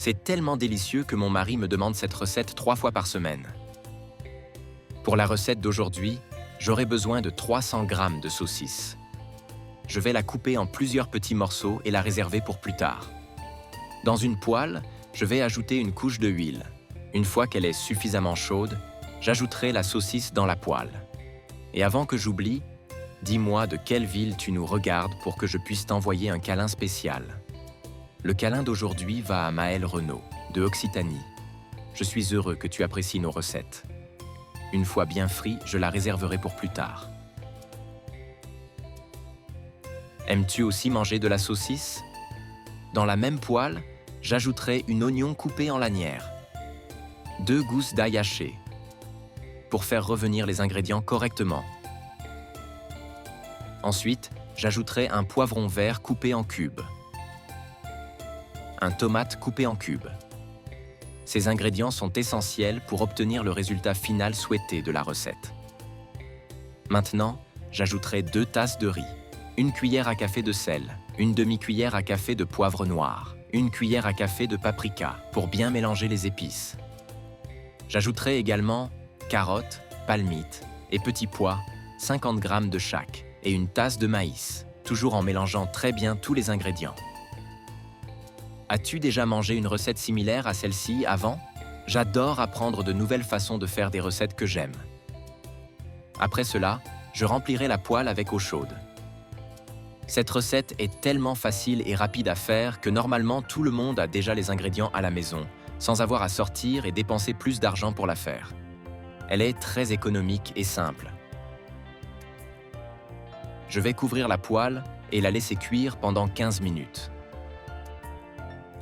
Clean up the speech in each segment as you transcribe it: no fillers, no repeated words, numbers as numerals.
C'est tellement délicieux que mon mari me demande cette recette 3 fois par semaine. Pour la recette d'aujourd'hui, j'aurai besoin de 300 g de saucisse. Je vais la couper en plusieurs petits morceaux et la réserver pour plus tard. Dans une poêle, je vais ajouter une couche de huile. Une fois qu'elle est suffisamment chaude, j'ajouterai la saucisse dans la poêle. Et avant que j'oublie, dis-moi de quelle ville tu nous regardes pour que je puisse t'envoyer un câlin spécial. Le câlin d'aujourd'hui va à Maëlle Renaud, de Occitanie. Je suis heureux que tu apprécies nos recettes. Une fois bien frit, je la réserverai pour plus tard. Aimes-tu aussi manger de la saucisse? Dans la même poêle, j'ajouterai une oignon coupé en lanières, 2 gousses d'ail haché, pour faire revenir les ingrédients correctement. Ensuite, j'ajouterai un poivron vert coupé en cubes, un tomate coupé en cubes. Ces ingrédients sont essentiels pour obtenir le résultat final souhaité de la recette. Maintenant, j'ajouterai 2 tasses de riz, 1 cuillère à café de sel, 1 demi-cuillère à café de poivre noir, 1 cuillère à café de paprika pour bien mélanger les épices. J'ajouterai également carottes, palmites et petits pois, 50 g de chaque, et 1 tasse de maïs, toujours en mélangeant très bien tous les ingrédients. As-tu déjà mangé une recette similaire à celle-ci avant? J'adore apprendre de nouvelles façons de faire des recettes que j'aime. Après cela, je remplirai la poêle avec eau chaude. Cette recette est tellement facile et rapide à faire que normalement tout le monde a déjà les ingrédients à la maison, sans avoir à sortir et dépenser plus d'argent pour la faire. Elle est très économique et simple. Je vais couvrir la poêle et la laisser cuire pendant 15 minutes.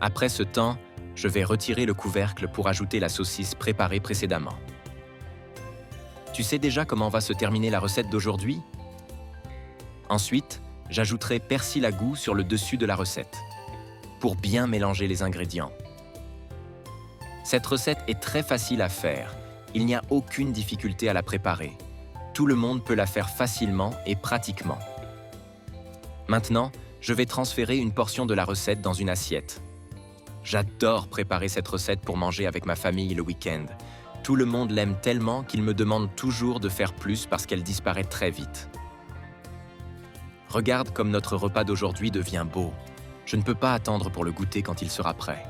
Après ce temps, je vais retirer le couvercle pour ajouter la saucisse préparée précédemment. Tu sais déjà comment va se terminer la recette d'aujourd'hui? Ensuite, j'ajouterai persil à goût sur le dessus de la recette, pour bien mélanger les ingrédients. Cette recette est très facile à faire. Il n'y a aucune difficulté à la préparer. Tout le monde peut la faire facilement et pratiquement. Maintenant, je vais transférer une portion de la recette dans une assiette. J'adore préparer cette recette pour manger avec ma famille le week-end. Tout le monde l'aime tellement qu'il me demande toujours de faire plus parce qu'elle disparaît très vite. Regarde comme notre repas d'aujourd'hui devient beau. Je ne peux pas attendre pour le goûter quand il sera prêt.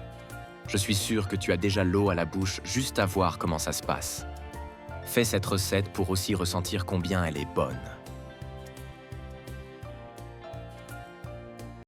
Je suis sûr que tu as déjà l'eau à la bouche juste à voir comment ça se passe. Fais cette recette pour aussi ressentir combien elle est bonne.